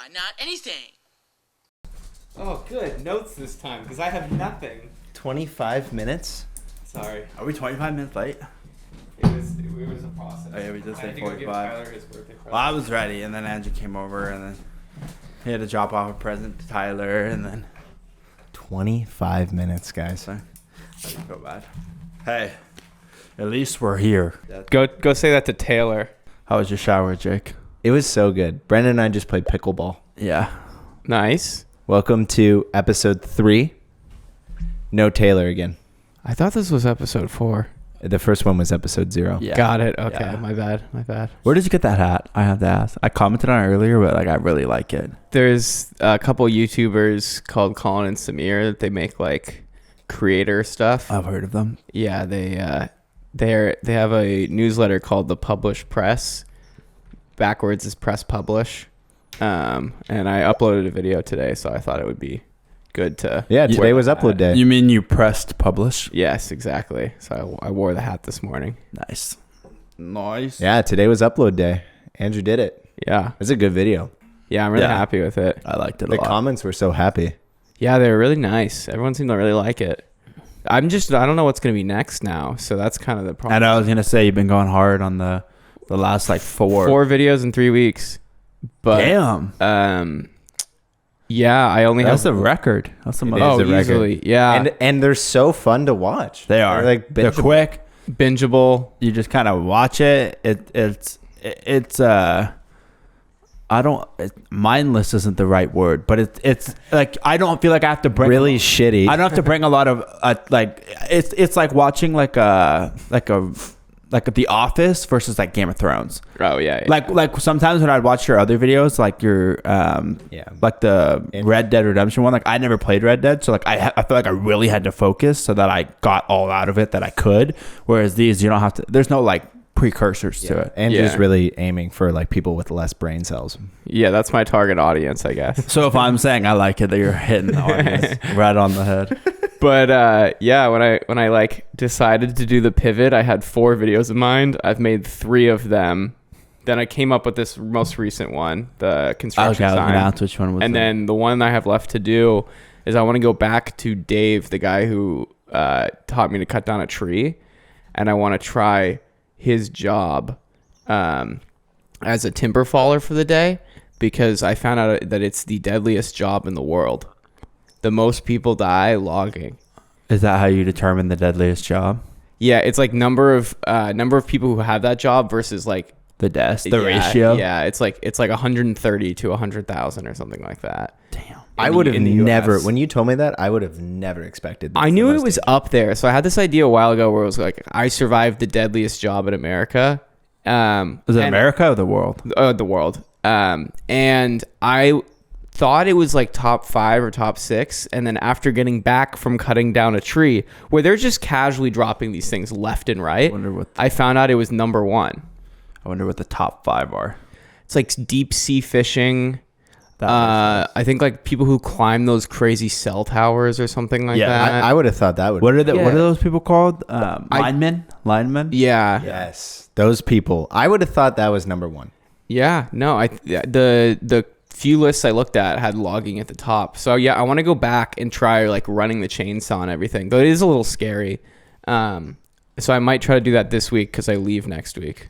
Why not anything? Oh, good. Notes this time, because I have nothing. 25 minutes? Sorry. Are we 25 minutes late? It was a process. Oh, yeah, we just I said had to go give 45. Tyler his birthday present. Well, I was ready, and then Andrew came over, and then he had to drop off a present to Tyler, and then 25 minutes, guys. I didn't feel bad. Hey, at least we're here. Go say that to Taylor. How was your shower, Jake? It was so good. Brendan and I just played pickleball. Yeah. Nice. Welcome to episode 3. No Taylor again. I thought this was episode 4. The first one was episode 0. Yeah. Got it. Okay. Yeah. My bad. Where did you get that hat? I have to ask. I commented on it earlier, but I really like it. There's A couple YouTubers called Colin and Samir that they make like creator stuff. I've heard of them. Yeah, they have a newsletter called The Publish Press. Backwards is press publish. And I uploaded a video today, so I thought it would be good to. Yeah, today was upload day. You mean you pressed publish? Yes, exactly. So I wore the hat this morning. Nice. Yeah, today was upload day. Andrew did it. Yeah. It's a good video. Yeah, I'm really happy with it. I liked it a The lot. comments were so happy. Yeah, they were really nice. Everyone seemed to really like it. I don't know what's going to be next now. So that's kind of the problem. And I was going to say, you've been going hard on the last like 4 videos in 3 weeks. But damn. Yeah, I only That's have a record. That's a It most. is a record. easily. Yeah. And they're so fun to watch. They are. They're quick. Bingeable. You just kind of watch it. It's mindless isn't the right word, but it's like I don't feel like I have to bring really shitty. I don't have to bring a lot of it's like watching like The Office versus like Game of Thrones. Oh yeah. Like sometimes when I'd watch your other videos, like your like the Red Dead Redemption one, like I never played Red Dead, so like I feel like I really had to focus so that I got all out of it that I could. Whereas these, you don't have to. There's no like precursors to it. Andrew's really aiming for like people with less brain cells. Yeah, that's my target audience, I guess. So if I'm saying I like it, that you're hitting the audience right on the head. But yeah, when I like decided to do the pivot, I had 4 videos in mind. I've made 3 of them. Then I came up with this most recent one, the construction sign. That's which one was. And then the one I have left to do is I want to go back to Dave, the guy who taught me to cut down a tree, and I want to try his job as a timber faller for the day, because I found out that it's the deadliest job in the world. The most people die logging. Is that how you determine the deadliest job? Yeah, it's like number of people who have that job versus like the deaths, the ratio. Yeah, it's like 130 to 100,000 or something like that. Damn. I would have never, when you told me that, I would have never expected that. I knew it was up there. So I had this idea a while ago where it was like, I survived the deadliest job in America. Is it America or the world? The world. And I thought it was like top 5 or top 6. And then after getting back from cutting down a tree, where they're just casually dropping these things left and right, I found out it was number 1. I wonder what the top 5 are. It's like deep sea fishing. I think like people who climb those crazy cell towers or something like that. I would have thought that would. What are those people called? Linemen? Yeah. Yes. Those people. I would have thought that was number 1. Yeah. No, the few lists I looked at had logging at the top. So yeah, I want to go back and try like running the chainsaw and everything. Though it is a little scary. So I might try to do that this week because I leave next week.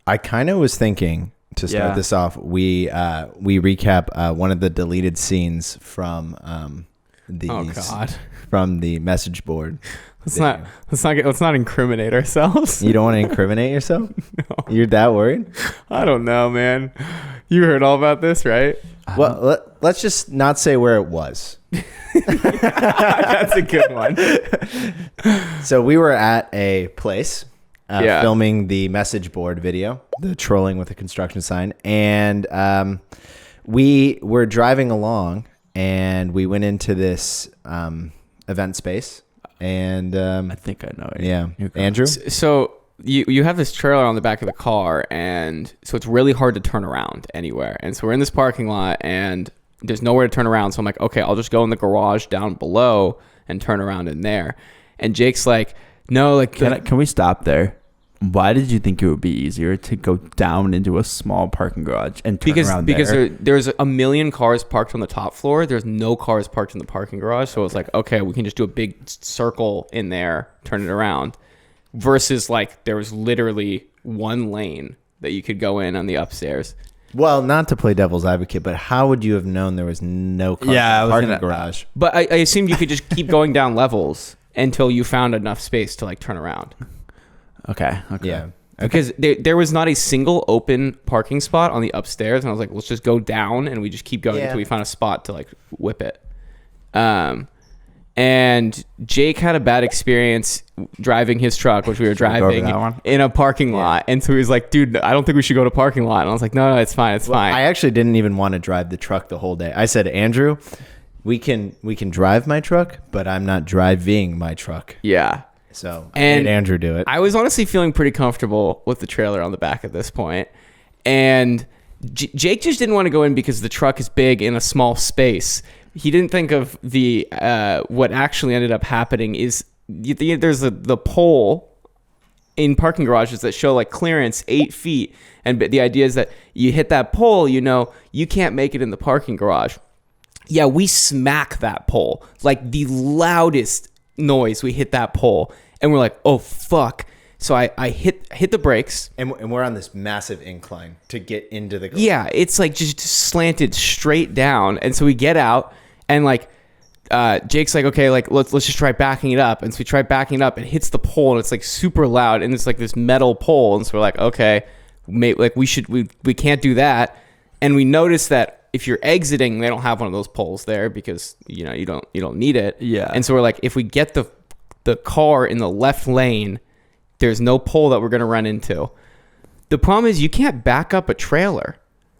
I kind of was thinking to start this off, we recap one of the deleted scenes from from the message board. Let's not incriminate ourselves. You don't want to incriminate yourself? No. You're that worried? I don't know, man. You heard all about this, right? Well, let's just not say where it was. That's a good one. So we were at a place filming the message board video, the trolling with a construction sign. And we were driving along and we went into this event space. And I think I know it. Yeah. Andrew? So you have this trailer on the back of the car, and so it's really hard to turn around anywhere. And so we're in this parking lot and there's nowhere to turn around. So I'm like, okay, I'll just go in the garage down below and turn around in there. And Jake's like, no, like, can we stop there? Why did you think it would be easier to go down into a small parking garage and turn around there? There's a million cars parked on the top floor. There's no cars parked in the parking garage. So it's like, okay, we can just do a big circle in there, turn it around. Versus like there was literally one lane that you could go in on the upstairs. Well, not to play devil's advocate, but how would you have known there was no car in the parking garage? But I assumed you could just keep going down levels until you found enough space to like turn around. Okay. Yeah. Because there was not a single open parking spot on the upstairs, and I was like, let's just go down, and we just keep going until we find a spot to like whip it. And Jake had a bad experience driving his truck, which we were driving in a parking lot, and so he was like, dude, I don't think we should go to parking lot. And I was like, no, it's fine, fine. I actually didn't even want to drive the truck the whole day. I said, Andrew, we can drive my truck, but I'm not driving my truck. Yeah. So I made Andrew do it. I was honestly feeling pretty comfortable with the trailer on the back at this point. And Jake just didn't want to go in because the truck is big in a small space. He didn't think of the what actually ended up happening is there's the pole in parking garages that show like clearance 8 feet. And the idea is that you hit that pole, you can't make it in the parking garage. Yeah, we smack that pole. Like the loudest noise, we hit that pole, and we're like, oh fuck. So I hit the brakes, and we're on this massive incline to get into the garage. Yeah, it's like just slanted straight down. And so we get out, and like Jake's like, okay, like let's just try backing it up. And so we try backing it up, and it hits the pole, and it's like super loud, and it's like this metal pole. And so we're like, okay, like we can't do that. And we notice that if you're exiting, they don't have one of those poles there because you don't need it. Yeah. And so we're like, if we get the car in the left lane, there's no pole that we're gonna run into. The problem is you can't back up a trailer.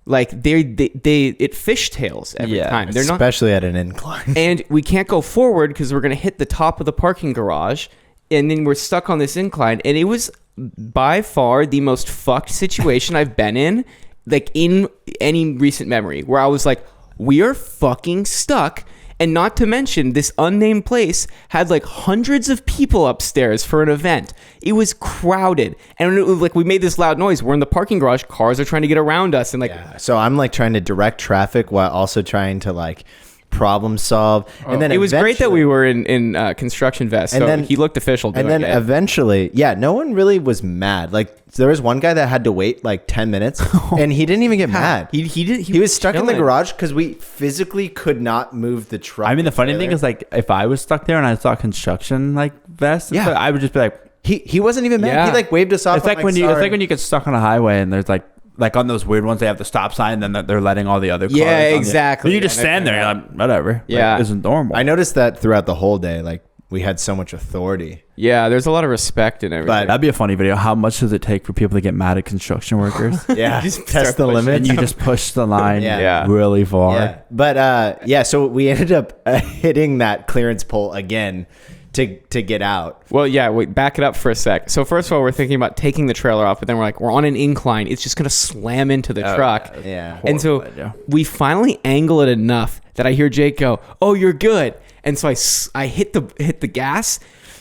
Like it fishtails every time. They're especially at an incline. And we can't go forward because we're gonna hit the top of the parking garage, and then we're stuck on this incline. And it was by far the most fucked situation I've been in, like in any recent memory, where I was like, we are fucking stuck. And not to mention, this unnamed place had like hundreds of people upstairs for an event. It was crowded. And it was like we made this loud noise. We're in the parking garage. Cars are trying to get around us. And like, so I'm like trying to direct traffic while also trying to like problem solve. And then it was great that we were in construction vests. So he looked official. And then eventually, no one really was mad. Like there was one guy that had to wait like 10 minutes and he didn't even get mad. He was stuck in the garage because we physically could not move the truck. I mean, the funny thing is like if I was stuck there and I saw construction like vests, I would just be like, he wasn't even mad. He like waved us off. It's like when you get stuck on a highway and there's like on those weird ones, they have the stop sign, and then they're letting all the other cars. Yeah, exactly. You just stand there, you're like, whatever. Yeah, like, isn't normal. I noticed that throughout the whole day, like we had so much authority. Yeah, there's a lot of respect in everything. But that'd be a funny video. How much does it take for people to get mad at construction workers? Just test the limit, and you just push the line really far. Yeah. But so we ended up hitting that clearance pole again. To get out. Well, wait, back it up for a sec. So first of all, we're thinking about taking the trailer off, but then we're like, we're on an incline. It's just going to slam into the truck. Yeah. And so we finally angle it enough that I hear Jake go, oh, you're good. And so I hit the gas.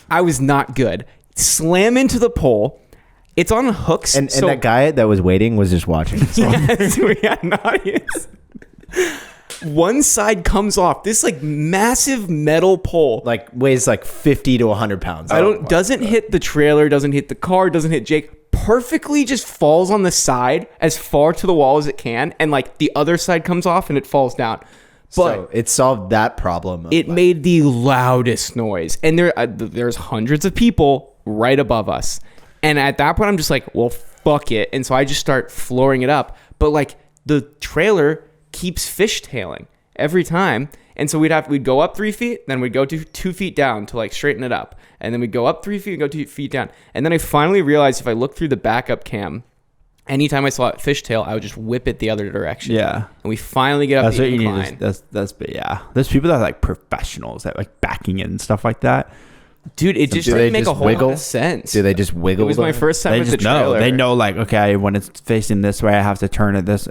I was not good. Slam into the pole. It's on hooks. And that guy that was waiting was just watching. Yes, we had an audience. One side comes off. This like massive metal pole, like weighs like 50 to 100 pounds. Doesn't hit the trailer, doesn't hit the car, doesn't hit Jake. Perfectly just falls on the side as far to the wall as it can, and like the other side comes off and it falls down. But so it solved that problem. It made the loudest noise, and there's hundreds of people right above us. And at that point, I'm just like, well, fuck it. And so I just start flooring it up. But like the trailer keeps fishtailing every time, and so we'd go up 3 feet, then we'd go to 2 feet down to like straighten it up, and then we'd go up 3 feet and go 2 feet down, and then I finally realized if I looked through the backup cam, anytime I saw it fishtail, I would just whip it the other direction. Yeah, and we finally get up the incline. That's there's people that are like professionals at like backing it and stuff like that. Dude, it just didn't make a whole lot of sense. Do they just wiggle? It was my first time with the trailer. They know like, okay, when it's facing this way, I have to turn it this.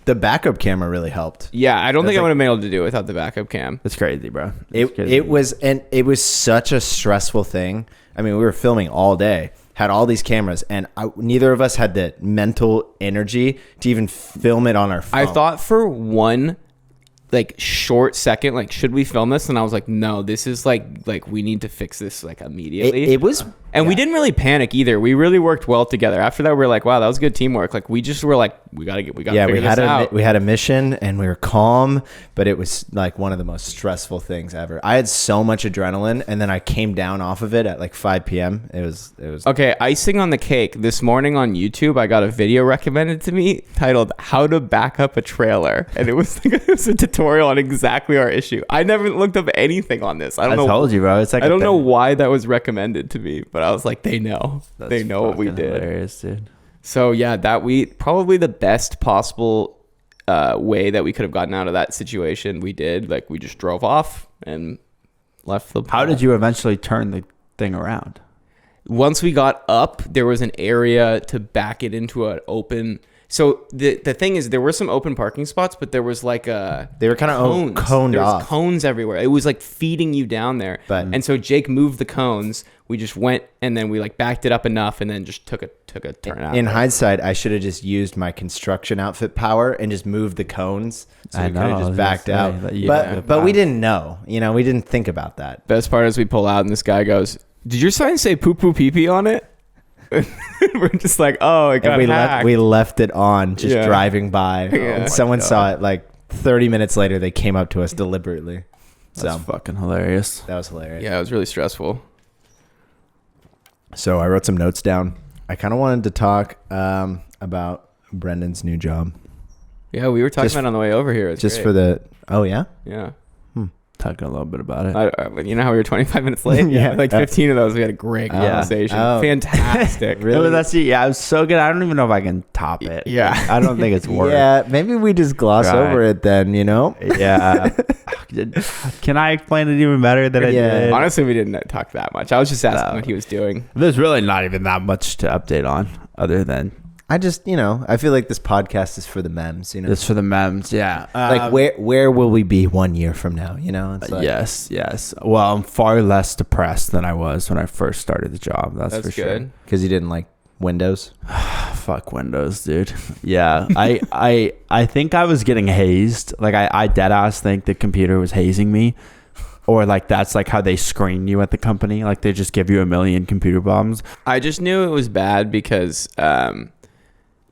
The backup camera really helped. Yeah, I don't think I would have been able to do it without the backup cam. That's crazy, bro. It was such a stressful thing. I mean, we were filming all day, had all these cameras, and neither of us had the mental energy to even film it on our phone. I thought for one like short second, like, should we film this? And I was like, no, this is like we need to fix this like immediately. It was, and we didn't really panic either. We really worked well together. After that, we were like, wow, that was good teamwork. Like, we just were like, we gotta figure this out. We had a mission, and we were calm, but it was like one of the most stressful things ever. I had so much adrenaline, and then I came down off of it at like 5 p.m. It was okay. Icing on the cake. This morning on YouTube, I got a video recommended to me titled "How to Back Up a Trailer," and it was like, it was a tutorial on exactly our issue. I never looked up anything on this. I told you, bro. It's like I don't know why that was recommended to me, but I was like, they know. They know what we did. Hilarious, dude. So yeah, that we probably the best possible way that we could have gotten out of that situation. We did, like, we just drove off and left the. How did you eventually turn the thing around? Once we got up, there was an area to back it into an open. So the thing is, there were some open parking spots, but there was like they were kind of coned there was off. Cones everywhere. It was like feeding you down there. And so Jake moved the cones. We just went, and then we like backed it up enough, and then just took a turn out. In hindsight, I should have just used my construction outfit power and just moved the cones. So we could have just backed out. But we didn't know. You know, we didn't think about that. Best part is we pull out, and this guy goes, "Did your sign say poo poo pee pee on it?" We're just like, oh, it got hacked. We left it on, just driving by. Yeah. Someone saw it like 30 minutes later. They came up to us deliberately. That's fucking hilarious. That was hilarious. Yeah, it was really stressful. So I wrote some notes down. I kind of wanted to talk about Brendan's new job. Yeah, we were talking about it on the way over here. It's just great. Yeah? Yeah. Talking a little bit about it. You know how we were 25 minutes late? Yeah. Like 15 of those, we had a great conversation. Fantastic. Really? Yeah, it was so good. I don't even know if I can top it. Yeah. I don't think it's worth Yeah, maybe we just gloss over it then, you know? Yeah. Can I explain it even better than I did? Honestly, we didn't talk that much. I was just asking what he was doing. There's really not even that much to update on other than... I just, I feel like this podcast is for the memes, It's for the memes, yeah. Like, where will we be 1 year from now, It's like, yes. Well, I'm far less depressed than I was when I first started the job. That's for sure. Good. Because you didn't like Windows? Fuck Windows, dude. Yeah. I think I was getting hazed. Like, I dead ass think the computer was hazing me. Or like that's like how they screen you at the company. Like they just give you a million computer bombs. I just knew it was bad because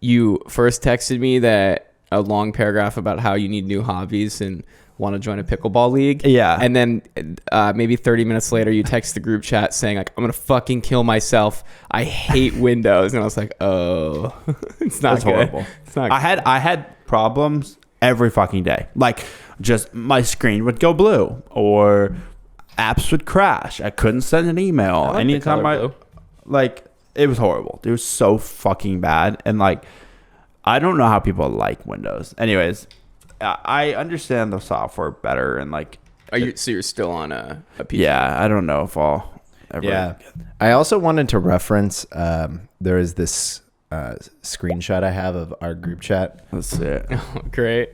you first texted me that a long paragraph about how you need new hobbies and want to join a pickleball league. Yeah. And then maybe 30 minutes later, you text the group chat saying like, I'm going to fucking kill myself. I hate Windows. And I was like, oh, it's not good. Horrible. It's not I had problems every fucking day. Like just my screen would go blue or apps would crash. I couldn't send an email. Anytime like it was horrible. It was so fucking bad. And like, I don't know how people like Windows. Anyways, I understand the software better and like. So you're still on a PC? Yeah, I don't know if I'll ever. Yeah. I also wanted to reference, there is this screenshot I have of our group chat. Let's see it. Oh, great.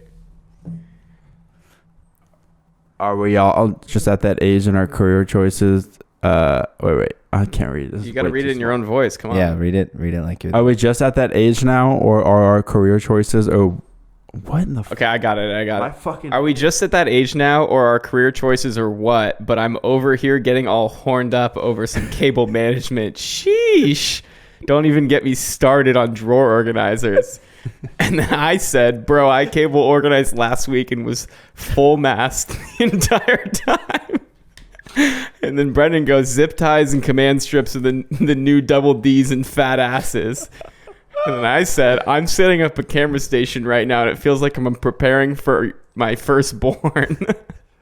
Are we all just at that age in our career choices? Wait. I can't read this. You got to read it in your own voice. Come on. Yeah, read it like you. Are we just at that age now, or are our career choices? Or what in the? Okay, I got it. Are we just at that age now, or our career choices, or what? But I'm over here getting all horned up over some cable management. Sheesh! Don't even get me started on drawer organizers. And then I said, bro, I cable organized last week and was full mast the entire time. And then Brendan goes, zip ties and command strips are the new double D's and fat asses. And then I said, I'm setting up a camera station right now and it feels like I'm preparing for my firstborn.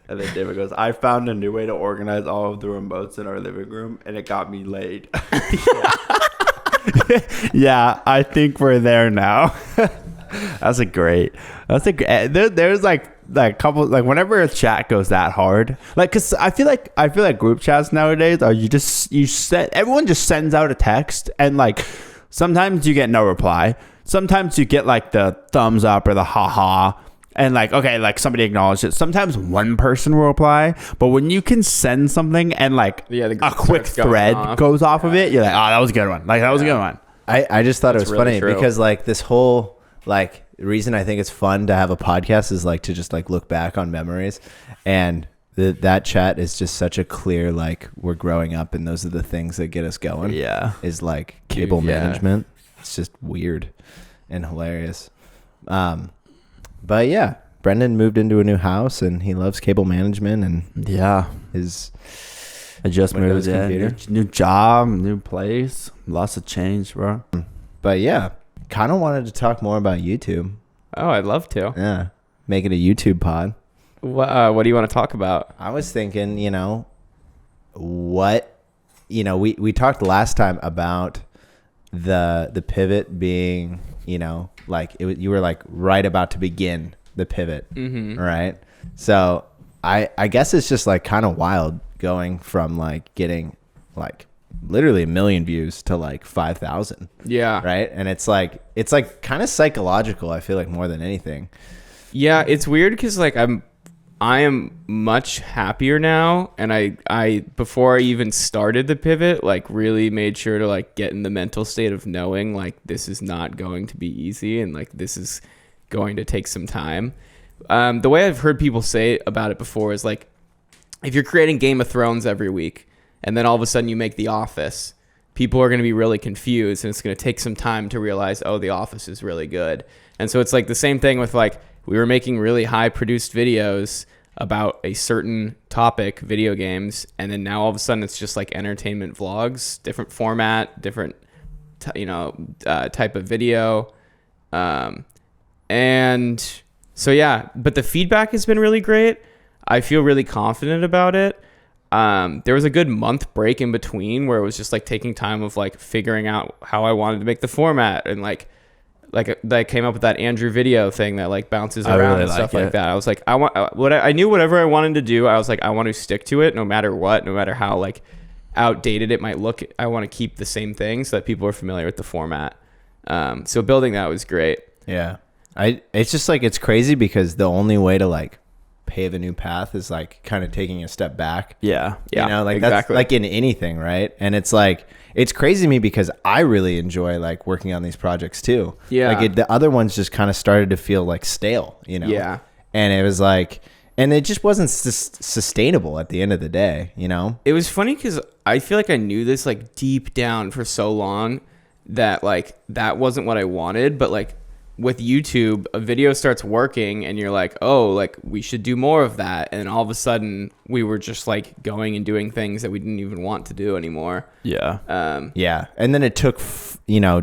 And then David goes, I found a new way to organize all of the remotes in our living room and it got me laid. Yeah, I think we're there now. There's like a couple, like whenever a chat goes that hard, like, cause I feel like group chats nowadays are everyone just sends out a text and like sometimes you get no reply. Sometimes you get like the thumbs up or the haha, And like, okay, like somebody acknowledged it. Sometimes one person will reply, but when you can send something and like a quick thread goes off of it, you're like, oh, that was a good one. Like that was a good one. I just thought it was really funny because like this whole like reason I think it's fun to have a podcast is like to just like look back on memories, and that chat is just such a clear like we're growing up and those are the things that get us going. Yeah, is like cable management. It's just weird and hilarious. But yeah, Brendan moved into a new house and he loves cable management and I just moved in. New job, new place, lots of change, bro. But yeah, kind of wanted to talk more about YouTube. Oh, I'd love to. Yeah, make it a YouTube pod. What do you want to talk about? I was thinking, we talked last time about the pivot being, like you were like right about to begin the pivot, right? So I guess it's just like kind of wild going from like getting like literally 1 million views to like 5,000. Yeah. Right. And it's like kind of psychological. I feel like more than anything. Yeah. It's weird because like I am much happier now. And I before I even started the pivot, like really made sure to like get in the mental state of knowing like this is not going to be easy and like this is going to take some time. The way I've heard people say about it before is like, if you're creating Game of Thrones every week and then all of a sudden you make The Office, people are going to be really confused and it's going to take some time to realize, oh, The Office is really good. And so it's like the same thing with like, we were making really high produced videos about a certain topic, video games, and then now all of a sudden it's just like entertainment vlogs, different format, different type of video. And so yeah, but the feedback has been really great. I feel really confident about it. There was a good month break in between where it was just like taking time of like figuring out how I wanted to make the format and like I came up with that Andrew video thing that like bounces around and stuff like that. I was like, I knew whatever I wanted to do. I was like, I want to stick to it no matter what, no matter how like outdated it might look. I want to keep the same thing so that people are familiar with the format. So building that was great. Yeah. It's just like, it's crazy because the only way to like pave a new path is like kind of taking a step back. Yeah. Like exactly. That's like in anything, right? And it's like, it's crazy to me because I really enjoy like working on these projects too. Yeah. Like the other ones just kind of started to feel like stale, Yeah. And it was like, and it just wasn't sustainable at the end of the day, It was funny because I feel like I knew this like deep down for so long that like that wasn't what I wanted, but like with YouTube, a video starts working and you're like, oh, like we should do more of that. And all of a sudden we were just like going and doing things that we didn't even want to do anymore. Yeah. Yeah. And then it took,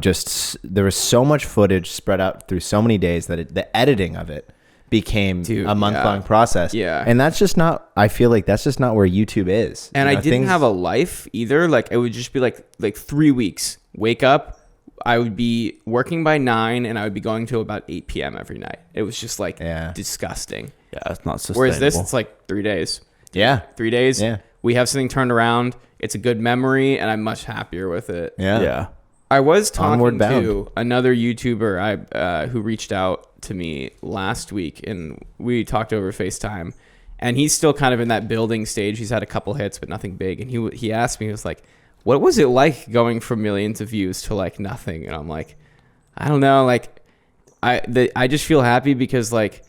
just there was so much footage spread out through so many days that the editing of it became a month-long process. Yeah. And that's just not, I feel like that's just not where YouTube is. And I didn't have a life either. Like it would just be like 3 weeks, wake up, I would be working by 9 and I would be going to about 8 p.m. every night. It was just like disgusting. Yeah, it's not sustainable. Whereas this, it's like 3 days. Yeah. 3 days. Yeah. We have something turned around. It's a good memory and I'm much happier with it. Yeah. Yeah. I was talking to another YouTuber who reached out to me last week and we talked over FaceTime and he's still kind of in that building stage. He's had a couple hits, but nothing big. And he asked me, he was like, what was it like going from millions of views to like nothing? And I'm like, I don't know. Like I just feel happy because like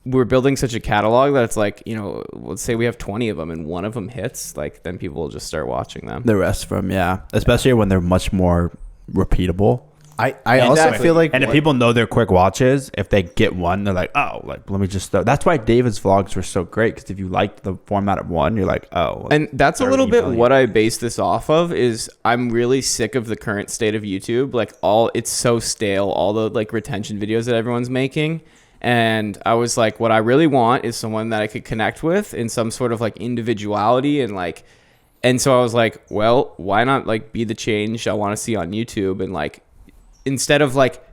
we're building such a catalog that it's like, let's say we have 20 of them and one of them hits, like then people will just start watching them. The rest of them, yeah. Especially when they're much more repeatable. I also feel like, and if people know their quick watches, if they get one, they're like, oh, like let me just. That's why David's vlogs were so great because if you liked the format of one, you're like, oh. And that's a little bit what I base this off of. Is I'm really sick of the current state of YouTube. Like it's so stale. All the like retention videos that everyone's making. And I was like, what I really want is someone that I could connect with in some sort of like individuality and like. And so I was like, well, why not like be the change I want to see on YouTube and like. Instead of like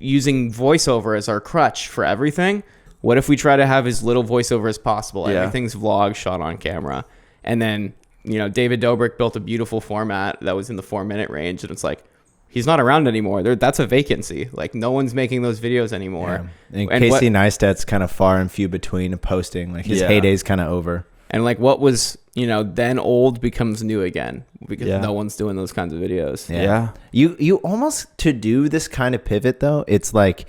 using voiceover as our crutch for everything, what if we try to have as little voiceover as possible? Yeah. Everything's vlog shot on camera. And then, David Dobrik built a beautiful format that was in the 4-minute range. And it's like, he's not around anymore. That's a vacancy. Like no one's making those videos anymore. Yeah. And Casey Neistat's kind of far and few between posting. Like his heyday's kind of over. And like what was, then old becomes new again because no one's doing those kinds of videos. Yeah. You almost, to do this kind of pivot though, it's like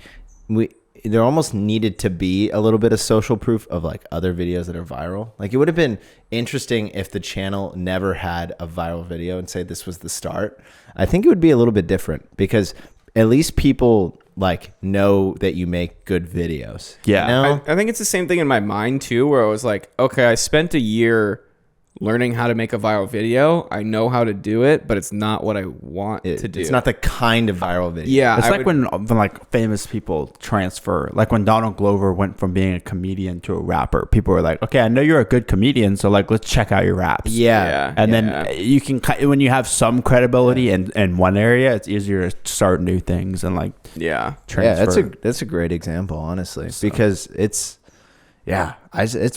there almost needed to be a little bit of social proof of like other videos that are viral. Like it would have been interesting if the channel never had a viral video and say this was the start. I think it would be a little bit different because at least people like know that you make good videos. Yeah. I think it's the same thing in my mind too, where I was like, okay, I spent a year learning how to make a viral video. I know how to do it, but it's not what I want to do. It's not the kind of viral video. Yeah. It's when like famous people transfer, like when Donald Glover went from being a comedian to a rapper, people were like, okay, I know you're a good comedian, so like, let's check out your raps. Yeah. And then you can, when you have some credibility in one area, it's easier to start new things and like, transfer. Yeah, that's a great example, honestly, because it's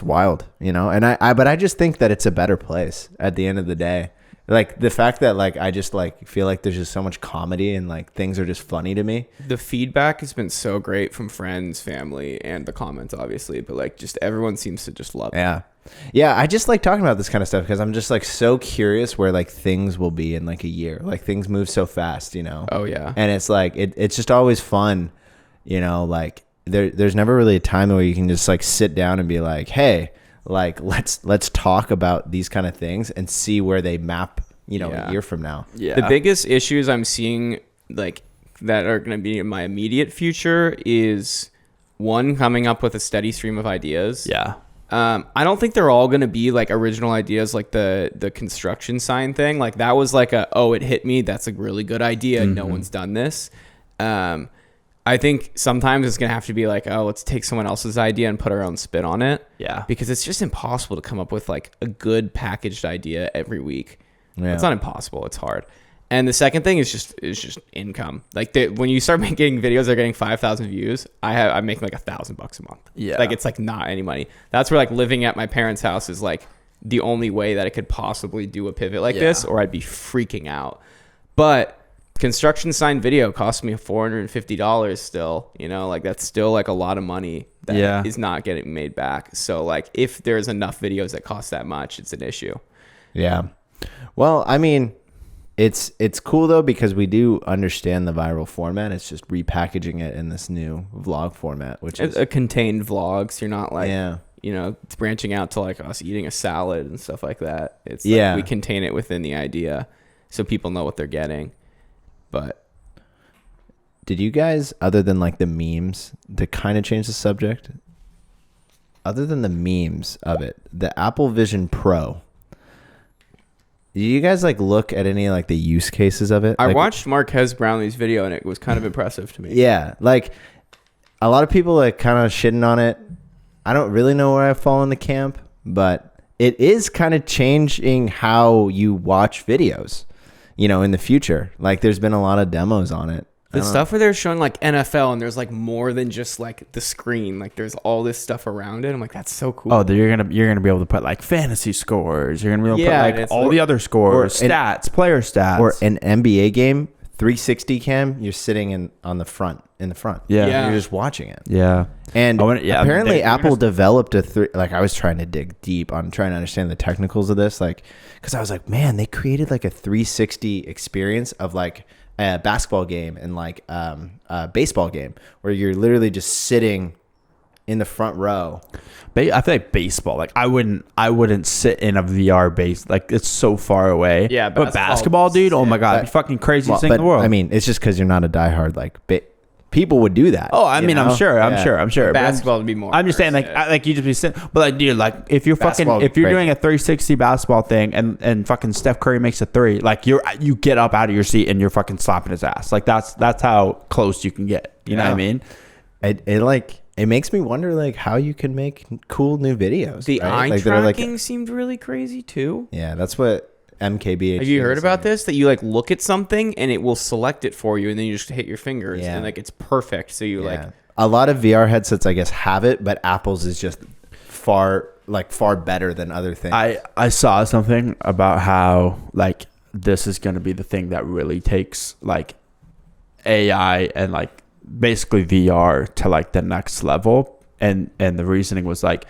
wild, and but I just think that it's a better place at the end of the day. Like the fact that like I just like feel like there's just so much comedy and like things are just funny to me. The feedback has been so great from friends, family, and the comments obviously, but like just everyone seems to just love it. Yeah, I just like talking about this kind of stuff because I'm just like so curious where like things will be in like a year. Like things move so fast, Oh yeah. And it's like it's just always fun, like there's never really a time where you can just like sit down and be like, hey, like let's talk about these kind of things and see where they map, a year from now. Yeah. The biggest issues I'm seeing like that are going to be in my immediate future is one, coming up with a steady stream of ideas. Yeah. I don't think they're all going to be like original ideas, like the construction sign thing. Like that was like it hit me. That's a really good idea. Mm-hmm. No one's done this. I think sometimes it's going to have to be like, let's take someone else's idea and put our own spin on it. Yeah. Because it's just impossible to come up with like a good packaged idea every week. Yeah. It's not impossible. It's hard. And the second thing is just income. Like when you start making videos that are getting 5,000 views, I'm making like $1,000 a month. Yeah. Like it's like not any money. That's where like living at my parents' house is like the only way that I could possibly do a pivot like this, or I'd be freaking out. But construction sign video cost me $450 still, like that's still like a lot of money that is not getting made back. So like if there's enough videos that cost that much, it's an issue. Yeah. Well, I mean, it's cool though, because we do understand the viral format. It's just repackaging it in this new vlog format, which is a contained vlog. So you're not like, it's branching out to like us eating a salad and stuff like that. It's like we contain it within the idea so people know what they're getting. But did you guys, other than like the memes, to kind of change the subject, other than the memes of it, the Apple Vision Pro, did you guys like look at any like the use cases of it? I watched Marquez Brownlee's video and it was kind of impressive to me. Yeah. Like a lot of people like kind of shitting on it. I don't really know where I fall in the camp, but it is kind of changing how you watch videos. In the future, like there's been a lot of demos on it. The stuff where they're showing like NFL and there's like more than just like the screen, like there's all this stuff around it. I'm like, that's so cool. Oh, you're gonna be able to put like fantasy scores. You're gonna be able to put like all the other scores, stats, player stats, or an NBA game 360 cam. You're sitting in the front. Yeah. You're just watching it. Yeah. And apparently Apple developed like I was trying to dig deep on trying to understand the technicals of this, like, because I was like, man, they created like a 360 experience of like a basketball game and like a baseball game where you're literally just sitting in the front row. I feel like baseball, like I wouldn't sit in a VR base, like it's so far away. Yeah, but basketball, dude, oh my god, it'd be fucking craziest thing in the world. I mean, it's just because you're not a diehard like people would do that. Oh, I mean, I'm sure. Basketball would be more. I'm just saying, like you just be sitting, but like, dude, like if you're doing a 360 basketball thing and fucking Steph Curry makes a three, like you get up out of your seat and you're fucking slapping his ass. Like that's how close you can get. You know what I mean? It makes me wonder like how you can make cool new videos. The eye tracking seemed really crazy too. Yeah, that's what MKBHD. Have you heard about this? That you like look at something and it will select it for you, and then you just hit your fingers, and like it's perfect. So you like a lot of VR headsets, I guess, have it, but Apple's is just far better than other things. I saw something about how like this is going to be the thing that really takes like AI and like basically VR to like the next level. And the reasoning was like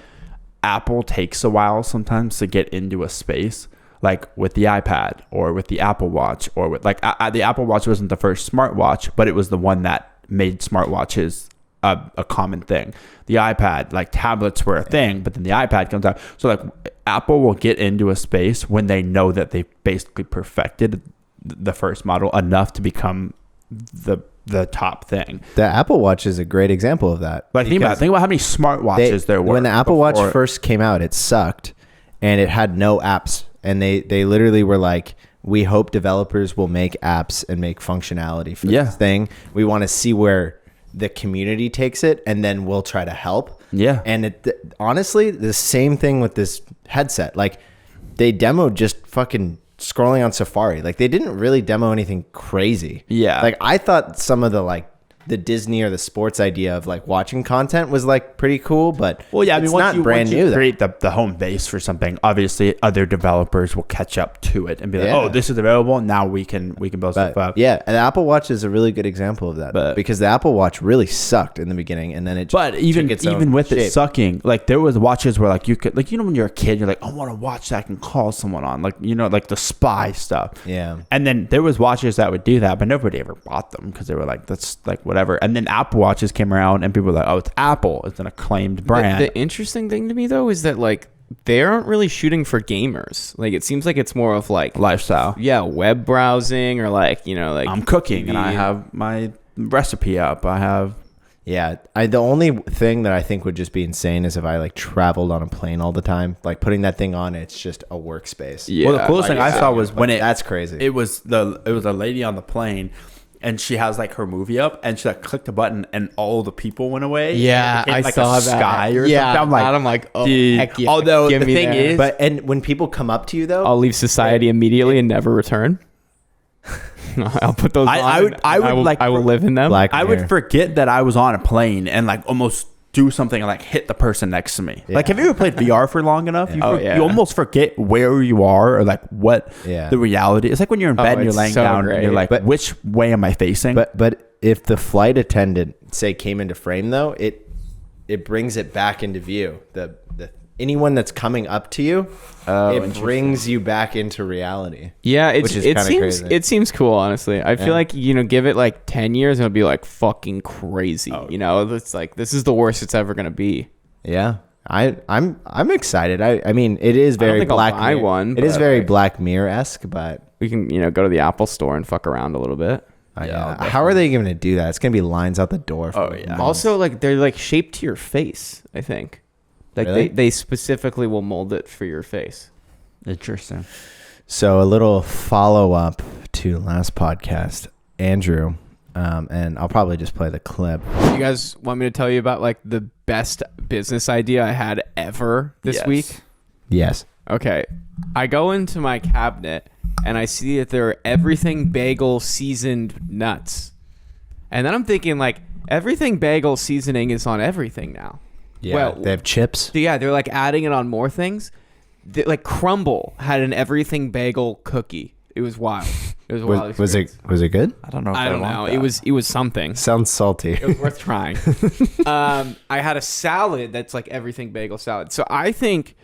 Apple takes a while sometimes to get into a space, like with the iPad or with the Apple Watch, or with like the Apple Watch wasn't the first smartwatch, but it was the one that made smartwatches a common thing. The iPad, like tablets were a thing, but then the iPad comes out. So like Apple will get into a space when they know that they basically perfected the first model enough to become the top thing. The Apple Watch is a great example of that. But think about how many smartwatches there were. When the Apple Watch first came out, it sucked and it had no apps. And they literally were like, we hope developers will make apps and make functionality for this thing. We want to see where the community takes it, and then we'll try to help. Yeah. And honestly, the same thing with this headset. Like, they demoed just fucking scrolling on Safari. Like, they didn't really demo anything crazy. Yeah. Like, I thought some of the the Disney or the sports idea of like watching content was like pretty cool, but well, yeah, I mean, it's once not brand new. Create the home base for something, obviously other developers will catch up to it and be like, oh, this is available. Now we can build stuff up. Yeah, and the Apple Watch is a really good example of that, because the Apple Watch really sucked in the beginning, and then it. But even with it sucking, like there was watches where like you could like when you're a kid, you're like, I want to watch that I can call someone on, like like the spy stuff. Yeah. And then there was watches that would do that, but nobody ever bought them because they were like, that's like whatever. And then Apple Watches came around, and people were like, oh, it's Apple. It's an acclaimed brand. The interesting thing to me though is that like they aren't really shooting for gamers. Like it seems like it's more of like lifestyle. Yeah, web browsing or like like I'm cooking and I have my recipe up. I have. Yeah, the only thing that I think would just be insane is if I like traveled on a plane all the time, like putting that thing on. It's just a workspace. Yeah. Well, the coolest thing I saw was when that's crazy. It was a lady on the plane. And she has like her movie up, and she like clicked a button, and all the people went away. Yeah, I like saw a that. Sky or yeah, something. I'm like, oh, dude. heck yeah. Although the thing is, and when people come up to you though, I'll leave society immediately and never return. I'll put those. I will live in them. I would forget that I was on a plane and like almost do something and like hit the person next to me. Yeah. Like, have you ever played VR for long enough? You almost forget where you are or like what the reality is. Like when you're in bed and you're laying down and you're like, which way am I facing? But if the flight attendant say came into frame though, it brings it back into view. The anyone that's coming up to you, it brings you back into reality. Yeah, it seems cool, honestly. I feel like, give it like 10 years and it'll be like fucking crazy. It's like this is the worst it's ever gonna be. Yeah. I'm excited. I mean, it is very Black Mirror. It is very Black Mirror-esque, but we can, go to the Apple store and fuck around a little bit. How are they going to do that? It's going to be lines out the door. Also, like they're like shaped to your face, I think. Like really? they specifically will mold it for your face. Interesting. So a little follow-up to last podcast, Andrew, and I'll probably just play the clip. You guys want me to tell you about like the best business idea I had ever this week? Yes. Okay. I go into my cabinet and I see that there are Everything Bagel seasoned nuts. And then I'm thinking like Everything Bagel seasoning is on everything now. Yeah, well, they have chips. Yeah, they're like adding it on more things. Like Crumble had an Everything Bagel cookie. It was wild. It was a wild experience. Was it good? I don't know. I don't know. It was something. Sounds salty. It was worth trying. I had a salad that's like Everything Bagel salad. So I think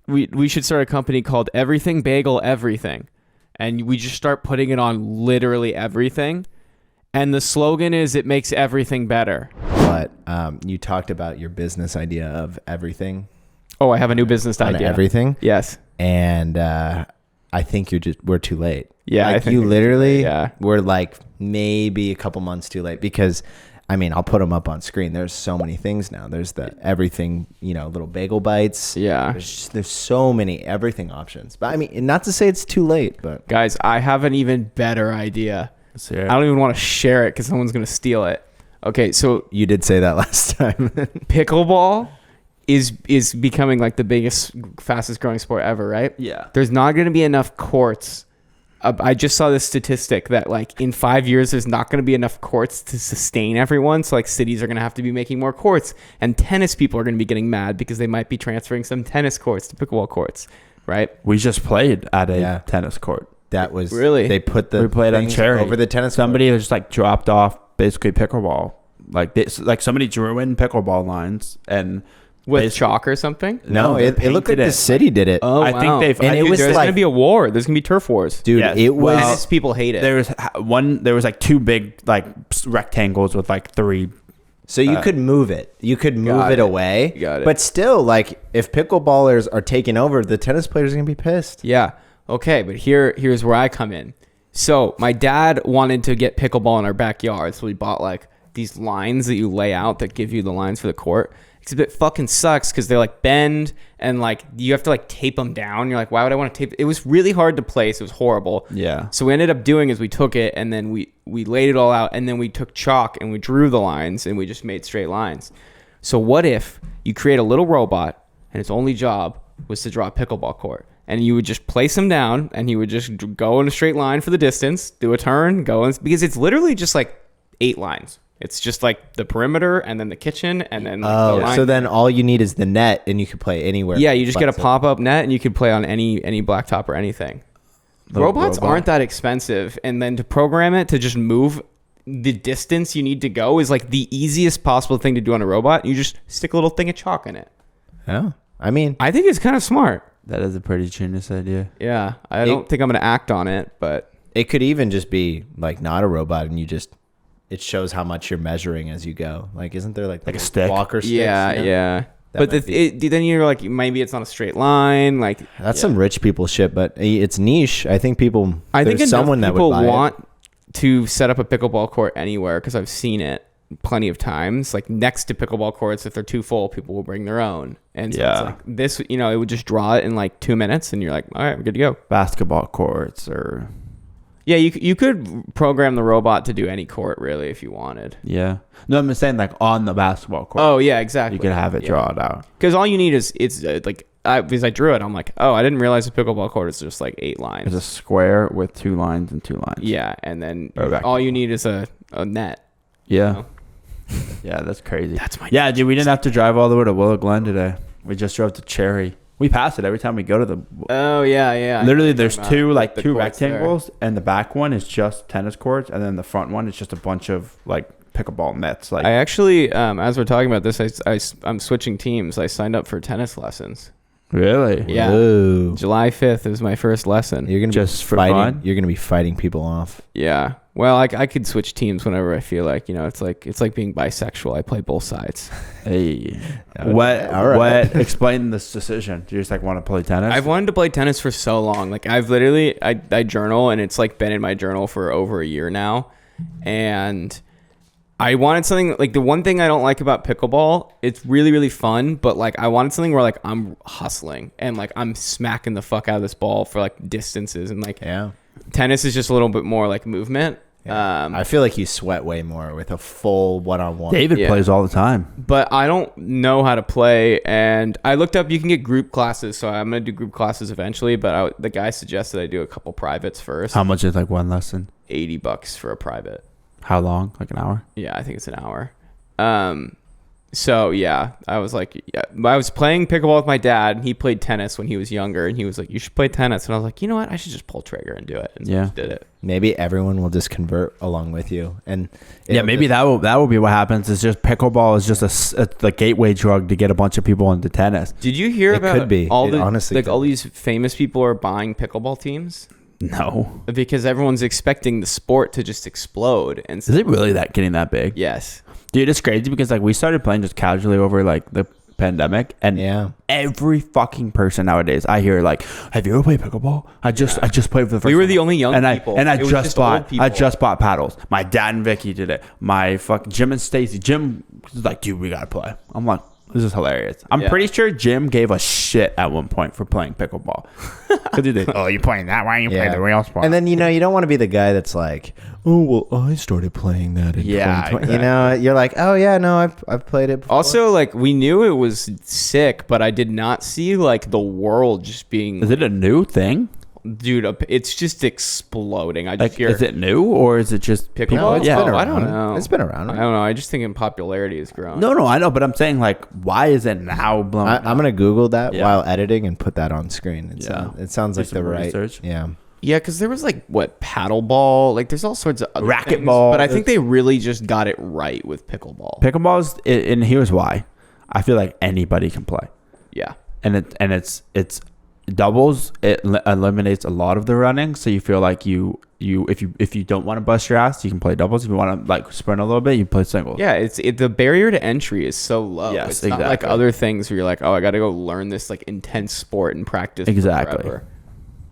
we should start a company called Everything Bagel Everything, and we just start putting it on literally everything. And the slogan is, it makes everything better. But you talked about your business idea of everything. Oh, I have a new business idea. Everything? Yes. And I think we're too late. Yeah. Like you literally were like maybe a couple months too late because, I mean, I'll put them up on screen. There's so many things now. There's the everything, little bagel bites. Yeah. There's so many everything options. But I mean, not to say it's too late, but. Guys, I have an even better idea. I don't even want to share it because someone's going to steal it. Okay, so you did say that last time. Pickleball is becoming like the biggest, fastest growing sport ever, right? Yeah. There's not going to be enough courts. I just saw this statistic that like in 5 years, there's not going to be enough courts to sustain everyone. So like cities are going to have to be making more courts, and tennis people are going to be getting mad because they might be transferring some tennis courts to pickleball courts, right? We just played at a tennis court. that was Really? they put the We played on things Cherry over the tennis Somebody just like dropped off basically pickleball, like this, like somebody drew in pickleball lines and with chalk or something. No, it looked like painted the city did it. Oh, I wow. think they've. And I it think was There's like- gonna be a war. There's gonna be turf wars. Dude, Yes. it was. Tennis people hate it. there was like two big like rectangles with like three. So you could move it. You could move Got it it. away. Got it. But still, like, if pickleballers are taking over, the tennis players are gonna be pissed. Yeah. Okay, but here's where I come in. So my dad wanted to get pickleball in our backyard, so we bought like these lines that you lay out that give you the lines for the court. Except it fucking sucks because they're like bend and like you have to like tape them down. You're like, why would I want to tape? It was really hard to place. It was horrible. Yeah. So we ended up doing is we took it and then we laid it all out and then we took chalk and we drew the lines and we just made straight lines. So what if you create a little robot and its only job was to draw a pickleball court? And you would just place him down and he would just go in a straight line for the distance, do a turn, go in, because it's literally just like 8 lines. It's just like the perimeter and then the kitchen and then like the line. So then all you need is the net, and you can play anywhere. Yeah, you just get a But- pop-up net and you can play on any blacktop or anything. Robots aren't that expensive, and then to program it to just move the distance you need to go is like the easiest possible thing to do on a robot. You just stick a little thing of chalk in it. Yeah, I mean, I think it's kind of smart. That is a pretty genius idea. Yeah, I don't think I'm going to act on it, but it could even just be like not a robot, and you just it shows how much you're measuring as you go. Like, isn't there like a stick? walker sticks? yeah. That But might be- then you're like, maybe it's not a straight line. Like That's some rich people shit, but it's niche. I think people. I think there's enough someone that people would buy want it. to set up a pickleball court anywhere because I've seen it plenty of times. Like next to pickleball courts, if they're too full, people will bring their own. And so it's like this, it would just draw it in like 2 minutes, and you're like, all right, we're good to go. Basketball courts or. Yeah, you could program the robot to do any court really if you wanted. Yeah. No, I'm just saying like on the basketball court. Oh yeah, exactly. You could have it draw it out. Because all you need is because I drew it, I'm like, oh, I didn't realize a pickleball court is just like 8 lines. It's a square with 2 lines and 2 lines. Yeah, and then Or all you need is a net. Yeah. know? Yeah, that's crazy. That's my Yeah, dude, we didn't have to drive all the way to Willow Glen today. We just drove to Cherry. We pass it every time we go to the. Oh yeah. Literally, there's About, two the two courts there. rectangles, and the back one is just tennis courts, and then the front one is just a bunch of like pickleball nets. Like I actually, as we're talking about this, I'm switching teams. I signed up for tennis lessons. really, Yeah. Whoa. July 5th is my first lesson. You're gonna Just be for fighting. fun? You're gonna be fighting people off. Yeah. Well, I could switch teams whenever I feel like. It's like being bisexual. I play both sides. hey, Okay, what? all right. What? Explain this decision. Do you just like want to play tennis? I've wanted to play tennis for so long. Like I've literally, I journal, and it's like been in my journal for over a year now, and I wanted something like the one thing I don't like about pickleball. It's really, really fun, but like I wanted something where like I'm hustling and like I'm smacking the fuck out of this ball for like distances, and like Yeah. tennis is just a little bit more like movement. I feel like you sweat way more with a full one-on-one. David Yeah. plays all the time. But I don't know how to play, and I looked up you can get group classes, so I'm gonna do group classes eventually. But the guy suggested I do a couple privates first. How much is like one lesson? $80 for a private. How long? Like an hour? Yeah, I think it's an hour. So yeah, I was like, yeah, I was playing pickleball with my dad, and he played tennis when he was younger, and he was like, you should play tennis, and I was like, you know what, I should just pull trigger and do it, and Yeah. just did it. Maybe everyone will just convert along with you, and Yeah, maybe that will be what happens. It's just pickleball is just the gateway drug to get a bunch of people into tennis. Did you hear It about could be. all It the honestly like could all be. these famous people are buying pickleball teams? No, Because everyone's expecting the sport to just explode. And so, is it really getting that big? yes. Dude, it's crazy because like we started playing just casually over like the pandemic, and Yeah. every fucking person nowadays I hear like, have you ever played pickleball? I just played for the first We were time. the only young and people. I It was just just old bought people. paddles. My dad and Vicky did it. My fucking Jim and Stacy. Jim was like, dude, we gotta play. I'm like, this is hilarious. I'm Yeah. pretty sure Jim gave a shit at one point for playing pickleball. Cause he did, oh, you playing that? Why don't you play the real sport? And then you don't want to be the guy that's like, oh well, I started playing that in Yeah, 2020. You're like, oh yeah, no, I've played it before. Also, like, we knew it was sick, but I did not see, like, the world just being... is it a new thing? Dude, it's just exploding. I just Like, hear... is it new or is it just Pickleball? No, it's yeah, been I don't around. know. It's been around. I don't know. I just think in popularity has grown. No, I know, but I'm saying like, why is it now blowing? I'm gonna Google that Yeah. while editing and put that on screen. Yeah. It sounds Do like some the right. research. Yeah. Yeah, because there was like what paddleball, like there's all sorts of other Racquetball. but I think they really just got it right with pickleball. Pickleball is, and here's why. I feel like anybody can play. Yeah, and it's doubles. It eliminates a lot of the running, so you feel like if you don't want to bust your ass, you can play doubles. If you want to like sprint a little bit, you play singles. Yeah, the barrier to entry is so low. Yes, it's not like other things where you're like, oh, I got to go learn this like intense sport and practice exactly. forever.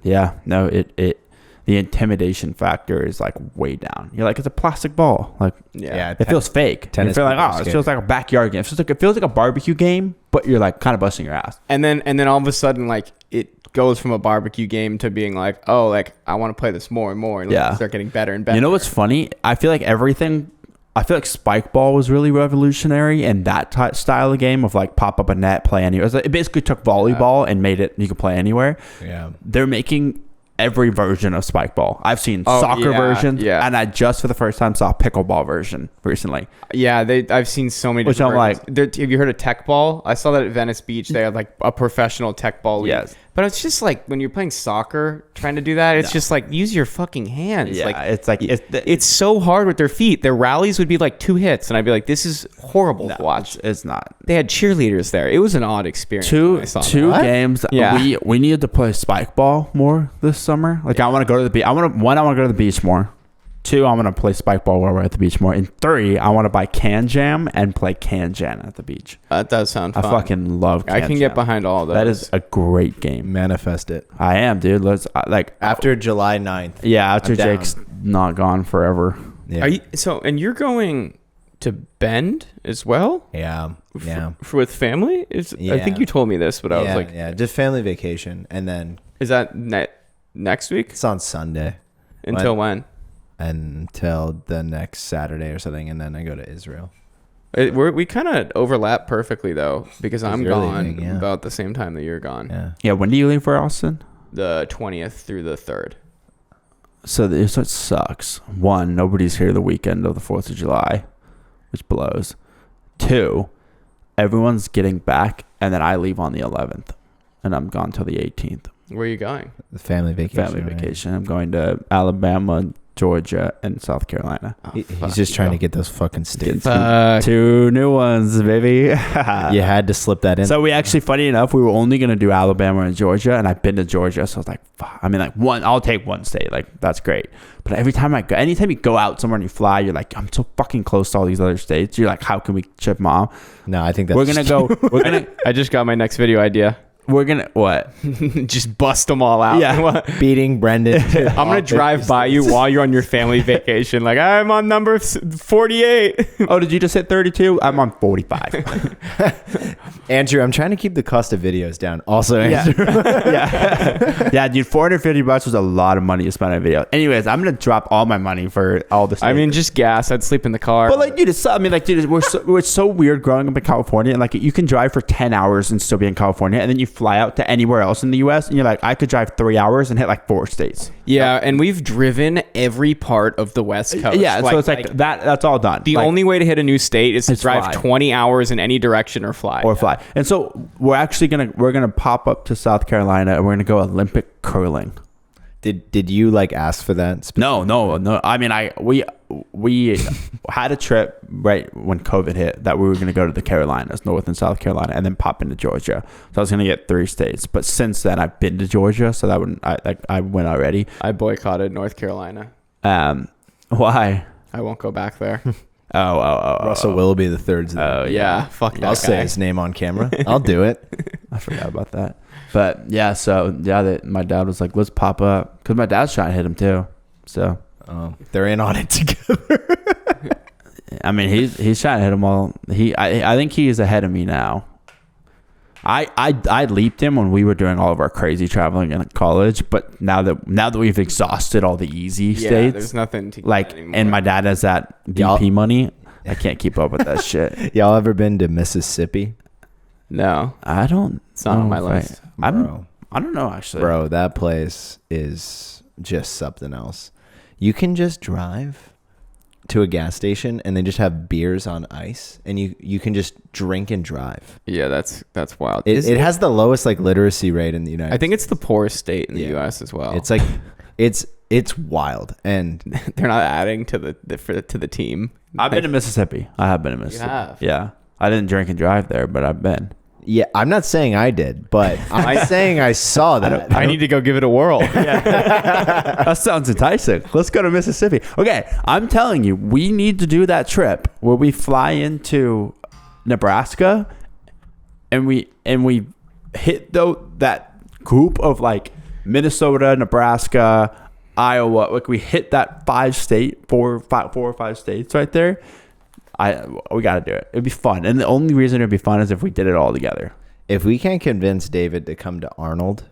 Yeah, no, it the intimidation factor is like way down. You're like, it's a plastic ball. Like, Yeah, it feels fake. You feel like, oh, it feels like a backyard game. It feels like a barbecue game, but you're like kind of busting your ass. And then all of a sudden, like it goes from a barbecue game to being like, oh, like I want to play this more and more, and like, start getting better and better. You know what's funny? I feel like spike ball was really revolutionary in that style of game of like pop up a net, play anywhere. It basically took volleyball and made it you could play anywhere. Yeah, they're making every version of spike ball. I've seen soccer versions, and I just for the first time saw a pickleball version recently. Yeah, I've seen so many. Which I'm like, have you heard of tech ball? I saw that at Venice Beach. They have like a professional tech ball league. Yes. But it's just like when you're playing soccer, trying to do that, it's just like use your fucking hands. Yeah, like, it's so hard with their feet. Their rallies would be like 2 hits, and I'd be like, this is horrible to watch. It's not. They had cheerleaders there. It was an odd experience. Two games. Yeah. We needed to play spike ball more this summer. Like I want to go to the beach. I want to go to the beach more. 2, I want to play spike ball while we're at the beach more. And 3, I want to buy Can Jam and play Can Jam at the beach. That does sound fun. I fucking love Can Jam. I can get behind all those. That is a great game. Manifest it. I am, dude. Let's like after July 9th. Yeah, after Jake's not gone forever. Yeah. And you're going to Bend as well? Yeah. With family? I think you told me this, but I was like... Yeah, just family vacation. And then... Is that next week? It's on Sunday. Until when? Until the next Saturday or something, and then I go to Israel. We kind of overlap perfectly, though, because I'm gone leaving, about the same time that you're gone. Yeah, when do you leave for Austin? The 20th through the 3rd. So it sucks. 1, nobody's here the weekend of the 4th of July, which blows. 2, everyone's getting back, and then I leave on the 11th, and I'm gone till the 18th. Where are you going? The family vacation. Family vacation. I'm going to Alabama, Georgia, and South Carolina. He's just trying to get those fucking states. 2 new ones, baby. You had to slip that in. So we actually, funny enough, we were only going to do Alabama and Georgia, and I've been to Georgia, so I was like, fuck. I mean, like I'll take one state, like that's great. But anytime you go out somewhere and you fly, you're like, I'm so fucking close to all these other states. You're like, how can we ship them off? No, I think that's we're gonna go. I just got my next video idea. We're gonna what? Just bust them all out. Yeah, beating Brendan. I'm gonna drive by you while you're on your family vacation. Like I'm on number 48. Oh, did you just hit 32? I'm on 45. Andrew, I'm trying to keep the cost of videos down. Also, Andrew. Yeah, dude, $450 was a lot of money to spend on a video. Anyways, I'm gonna drop all my money for all this. I mean, just gas. I'd sleep in the car. But like, dude, we're so weird growing up in California, and like you can drive for 10 hours and still be in California, and then you fly out to anywhere else in the US and you're like, I could drive 3 hours and hit like 4 states. Yeah, and we've driven every part of the West Coast. Yeah, so it's like that's all done. The only way to hit a new state is to drive 20 hours in any direction or fly. And so we're gonna pop up to South Carolina and we're gonna go Olympic curling. Did you like ask for that? No. I mean, we had a trip right when COVID hit that we were going to go to the Carolinas, North and South Carolina, and then pop into Georgia. So I was going to get 3 states. But since then, I've been to Georgia, so I went already. I boycotted North Carolina. Why? I won't go back there. Russell Willoughby the third's. Oh yeah, fuck that. I'll say his name on camera. I'll do it. I forgot about that. But yeah, my dad was like, let's pop up, because my dad's trying to hit him too. So they're in on it together. I mean, he's trying to hit them all. I think he is ahead of me now. I leaped him when we were doing all of our crazy traveling in college, but now that we've exhausted all the easy states, there's nothing to like anymore. And my dad has that VP money. I can't keep up with that shit. Y'all ever been to Mississippi? No, I don't. It's not on my list. I don't know actually. Bro, that place is just something else. You can just drive to a gas station and they just have beers on ice and you can just drink and drive. Yeah, that's wild. It has the lowest like literacy rate in the United States. I think it's the poorest state in the US as well. It's like It's wild, and they're not adding to the team. I've been to Mississippi. I have been to Mississippi. You have? Yeah. I didn't drink and drive there, but I've been. yeah, I'm not saying I did, but I'm saying I saw that. I need to go give it a whirl. That sounds enticing. Let's go to Mississippi. Okay, I'm telling you, we need to do that trip where we fly into Nebraska and we hit that group of like Minnesota, Nebraska, Iowa. Like we hit that four or five states right there. We got to do it. It'd be fun. And the only reason it'd be fun is if we did it all together. If we can't convince David to come to Arnold,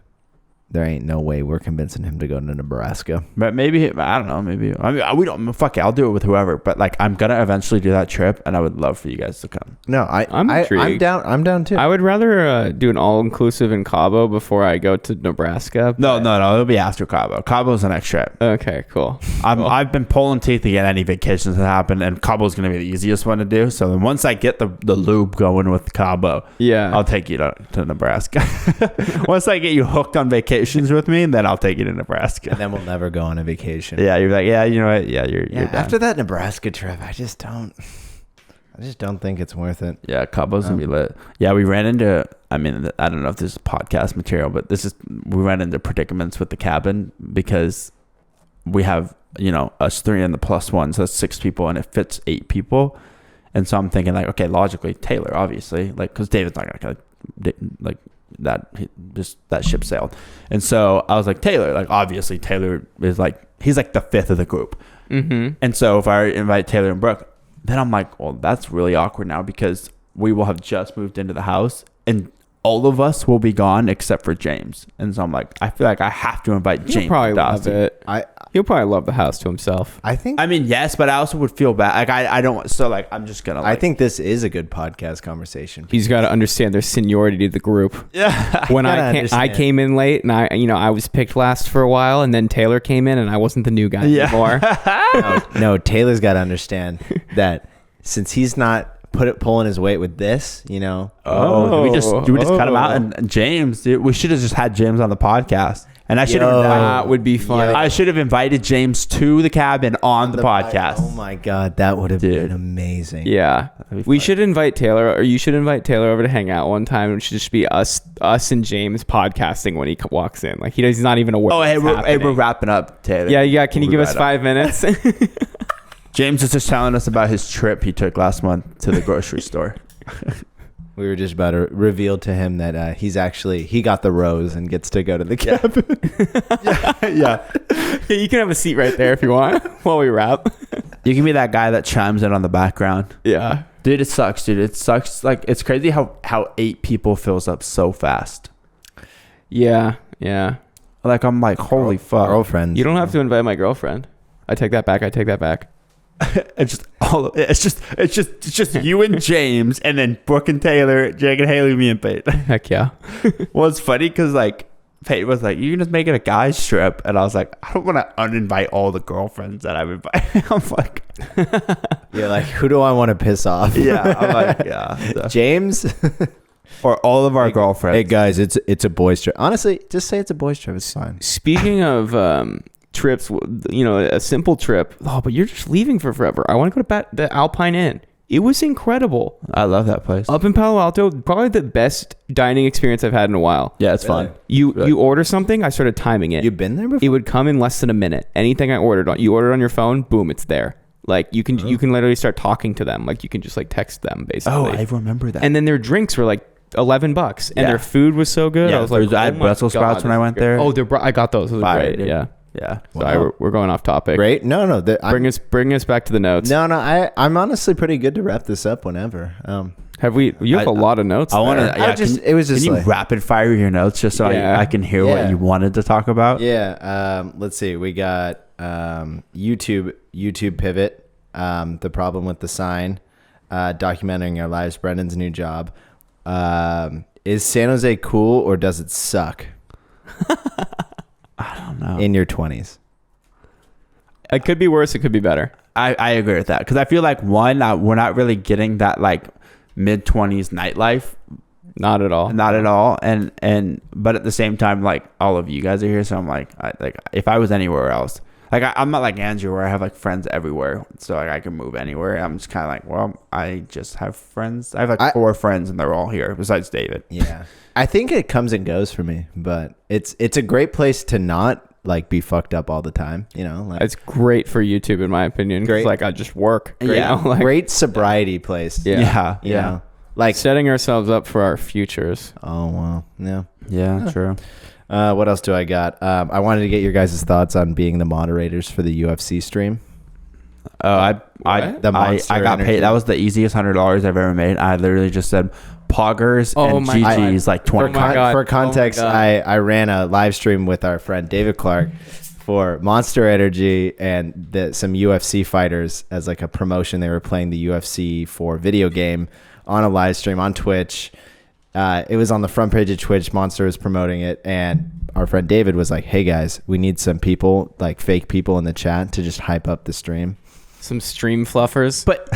there ain't no way we're convincing him to go to Nebraska. But maybe, I don't know, maybe. I mean, we don't, fuck it, I'll do it with whoever. But like, I'm going to eventually do that trip, and I would love for you guys to come. No, I'm down. I'm down too. I would rather do an all-inclusive in Cabo before I go to Nebraska. No, it'll be after Cabo. Cabo's the next trip. Okay, cool. I've been pulling teeth to get any vacations that happen, and Cabo's going to be the easiest one to do. So then once I get the loop going with Cabo, yeah, I'll take you to Nebraska. Once I get you hooked on vacations with me, and then I'll take you to Nebraska. And then we'll never go on a vacation. Yeah, you're like, yeah, you know what? Yeah, you're done. After that Nebraska trip, I just don't think it's worth it. Yeah, Cabo's gonna be lit. Yeah, we ran into, I mean, I don't know if this is podcast material, but we ran into predicaments with the cabin because we have, us three and the plus one, so that's 6 people, and it fits 8 people. And so I'm thinking like, okay, logically, Taylor, obviously, like, because David's not gonna like that ship sailed. And so I was like, Taylor, like, obviously Taylor is like, he's like the 5th of the group. Mm-hmm. And so if I invite Taylor and Brooke, then I'm like, well, that's really awkward now because we will have just moved into the house and all of us will be gone except for James. And so I'm like, I feel like I have to invite James. He'll probably love it. He'll probably love the house to himself. I mean, yes, but I also would feel bad. Like I don't. So like, I'm just gonna. I think this is a good podcast conversation. He's got to understand their seniority to the group. Yeah. When I came in late and I was picked last for a while, and then Taylor came in and I wasn't the new guy anymore. No, Taylor's got to understand that since he's not pulling his weight with this, do we just cut him out? And James, we should have just had James on the podcast. And I should have. That would be fun. I should have invited James to the cabin on the podcast. Oh my god, that would have been amazing. Yeah, we should invite Taylor, or you should invite Taylor over to hang out one time. It should just be us and James podcasting when he walks in. Like he's not even aware. Oh, hey, we're wrapping up, Taylor. Yeah. Can you give us 5 minutes? James is just telling us about his trip he took last month to the grocery store. We were just about to reveal to him that he got the rose and gets to go to the cabin. Yeah, you can have a seat right there if you want while we wrap. You can be that guy that chimes in on the background. Yeah. Dude, it sucks, dude. It sucks. Like, it's crazy how 8 people fills up so fast. Yeah. Like, I'm like, holy fuck. Girlfriends. You don't have to invite my girlfriend. I take that back. It's just you and James, and then Brooke and Taylor, Jake and Haley, me and Peyton. Heck yeah. Well, it's funny because like Peyton was like, "You can just make it a guy's trip," and I was like, "I don't want to uninvite all the girlfriends that I've invited." I'm like, "You're like, who do I want to piss off?" Yeah, I'm like, yeah, James, or all of our girlfriends. Hey guys, it's a boys trip. Honestly, just say it's a boys trip. It's fine. Speaking of trips, a simple trip. Oh, but you're just leaving for forever. I want to go to the Alpine Inn. It was incredible. I love that place. Up in Palo Alto, probably the best dining experience I've had in a while. Yeah, it's fun. You order something, I started timing it. You've been there before? It would come in less than a minute. Anything I ordered on, you order it on your phone, boom, it's there. Like you can literally start talking to them. Like you can just like text them basically. Oh, I remember that. And then their drinks were like $11, and their food was so good. Yeah, I was like, I had Brussels sprouts when I went there. Oh, I got those. Those were great. Dude. Yeah. Yeah. Sorry, we're going off topic. Great. No. Bring us back to the notes. No. I'm honestly pretty good to wrap this up whenever. Have we? You have a lot of notes. I want to. Yeah, can you rapid fire your notes just so I can hear what you wanted to talk about? Yeah. Let's see. We got YouTube pivot. The problem with the sign. Documenting our lives. Brendan's new job. Is San Jose cool or does it suck? I don't know. In your 20s. It could be worse. It could be better. I agree with that. Because I feel like, one, we're not really getting that like mid-20s nightlife Not at all. Not at all. But at the same time, like all of you guys are here, so I'm like if I was anywhere else, like I'm not like Andrew where I have like friends everywhere, so like I can move anywhere. I'm just kind of like, well, I just have friends. I have like 4 friends, and they're all here besides David. Yeah, I think it comes and goes for me, but it's a great place to not like be fucked up all the time. You know, like, it's great for YouTube in my opinion. Great, like I just work. Yeah, like, great sobriety place. Yeah. You know? Like setting ourselves up for our futures. Oh wow, Yeah, true. What else do I got? I wanted to get your guys' thoughts on being the moderators for the UFC stream. Oh, I got paid. That was the easiest $100 I've ever made. I literally just said poggers and GG's like 20. For context, I ran a live stream with our friend David Clark for Monster Energy and some UFC fighters as like a promotion. They were playing the UFC 4 video game on a live stream on Twitch. It was on the front page of Twitch. Monster was promoting it, and our friend David was like, "Hey guys, we need some people, like fake people in the chat, to just hype up the stream." Some stream fluffers. But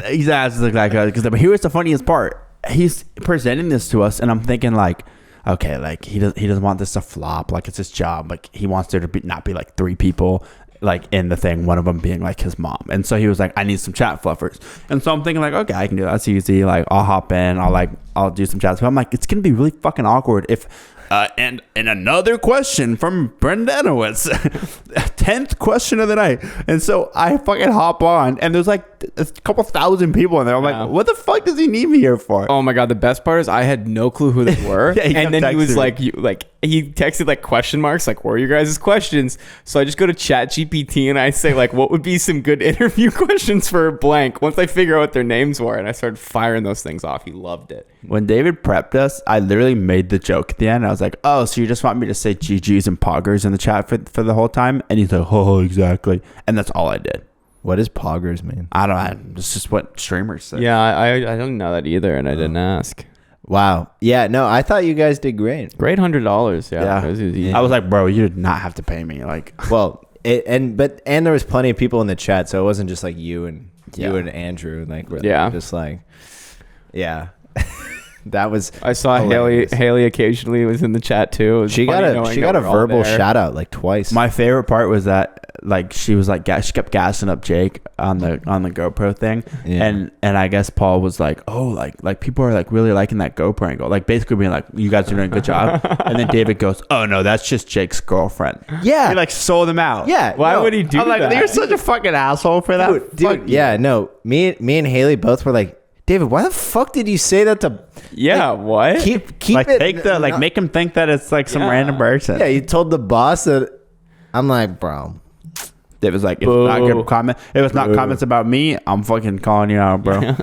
exactly, because here's the funniest part. He's presenting this to us, and I'm thinking like, okay, like he doesn't want this to flop. Like it's his job. Like he wants there to not be like 3 people like in the thing, one of them being like his mom. And so he was like, I need some chat fluffers. And so I'm thinking like, okay, I can do that. That's easy. Like I'll hop in, I'll do some chats. But I'm like, it's gonna be really fucking awkward if and another question from Brendanowitz. 10th question of the night. And so I fucking hop on, and there's like a couple thousand people in there. I'm like, what the fuck does he need me here for? Oh my god, the best part is I had no clue who they were. And then he was like, he texted like question marks, like, what are your guys' questions? So I just go to ChatGPT and I say like, what would be some good interview questions for blank? Once I figure out what their names were, and I started firing those things off. He loved it. When David prepped us, I literally made the joke at the end. I was like, oh, so you just want me to say GG's and poggers in the chat for the whole time? And he's like, oh, exactly. And that's all I did. What does poggers mean? I don't know. It's just what streamers say. Yeah, I don't know that either, and I didn't ask. Wow. Yeah, no, I thought you guys did great. Great $100. Yeah. I was like, bro, you did not have to pay me. Like, well, and there was plenty of people in the chat, so it wasn't just like you and Andrew. Like, just like, yeah. That was. I saw hilarious. Haley occasionally was in the chat too. She got a verbal shout out like twice. My favorite part was that like she was like she kept gassing up Jake on the GoPro thing, and I guess Paul was like, oh, like people are like really liking that GoPro angle, like basically being like, you guys are doing a good job. And then David goes, oh no, that's just Jake's girlfriend. Yeah, he like sold him out. Yeah, why would he do that? I'm like, you're such a fucking asshole for that, dude. Yeah, no, me and Haley both were like, David, why the fuck did you say that to? Yeah, like, what? Keep like, it. Take the like, make him think that it's like some random person. Yeah, you told the boss that. I'm like, bro. It was like, if not good comment. It was not comments about me. I'm fucking calling you out, bro.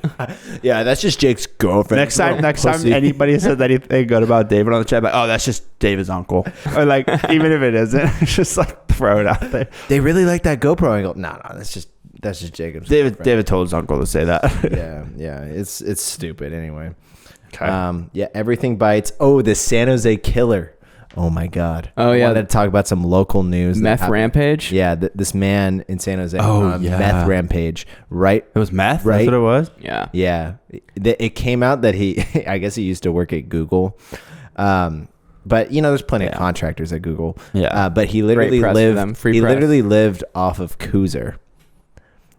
Yeah, that's just Jake's girlfriend. Next time anybody says anything good about David on the chat, like, oh, that's just David's uncle, or like, even if it isn't, it's just like throw it out there. They really like that GoPro angle. No, that's just Jacob's. David told his uncle to say that. yeah, it's stupid anyway. Okay. Yeah, everything bites. Oh, the San Jose Killer. Oh my God. Oh yeah. I wanted to talk about some local news. Meth rampage. Yeah, this man in San Jose. Meth rampage. Right. It was meth. Right. That's what it was. Yeah. Yeah. It came out that I guess he used to work at Google. But you know, there's plenty of contractors at Google. Yeah. But he literally lived off of Coozer.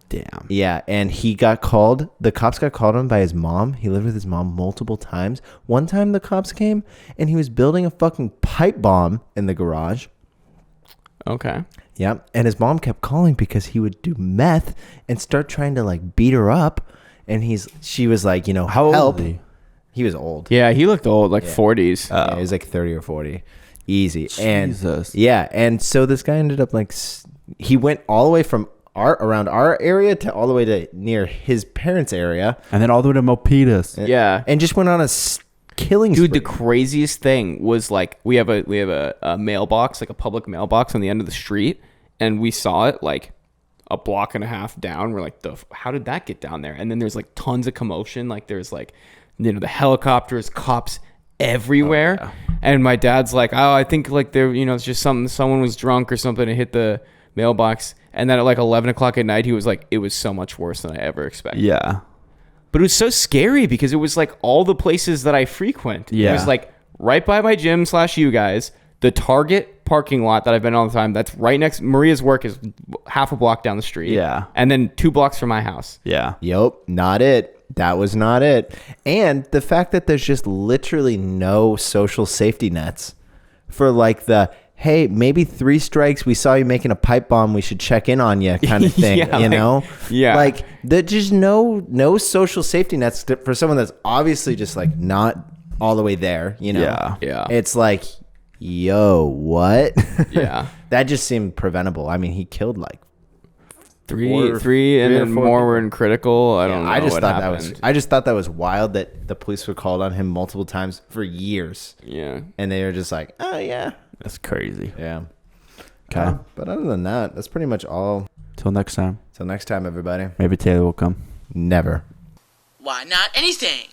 Damn. Yeah, and he got called. The cops got called on by his mom. He lived with his mom multiple times. One time the cops came and he was building a fucking pipe bomb in the garage. Okay. Yeah, and his mom kept calling because he would do meth and start trying to like beat her up. And she was like, you know, how help. old? He was old. Yeah, he looked old, like 40s. Yeah, he was like 30 or 40. Easy. Jesus. And so this guy ended up like, he went all the way from around our area to all the way to near his parents' area, and then all the way to Milpitas. Yeah, and just went on a killing spree. Dude, the craziest thing was like we have a mailbox, like a public mailbox on the end of the street, and we saw it like a block and a half down. We're like, how did that get down there? And then there's like tons of commotion. Like there's like, you know, the helicopters, cops everywhere. Oh, yeah. And my dad's like, oh, I think like there, you know, it's just someone was drunk or something and hit the mailbox. And then at like 11 o'clock at night, he was like, it was so much worse than I ever expected. Yeah. But it was so scary because it was like all the places that I frequent. Yeah. It was like right by my gym / you guys, the Target parking lot that I've been all the time. That's right next. Maria's work is half a block down the street. Yeah. And then 2 blocks from my house. Yeah. Yep. Not it. That was not it. And the fact that there's just literally no social safety nets for like hey, maybe 3 strikes. We saw you making a pipe bomb. We should check in on you kind of thing, Yeah, you know? Yeah. Like there's just no social safety nets for someone that's obviously just like not all the way there, you know? Yeah. Yeah. It's like, yo, what? Yeah. That just seemed preventable. I mean, he killed like three, and then more were in critical. I don't know. I just what thought happened. I just thought that was wild that the police were called on him multiple times for years. Yeah. And they were just like, oh yeah. That's crazy. Yeah. Okay. But other than that, that's pretty much all. Till next time. Till next time, everybody. Maybe Taylor will come. Never. Why not anything?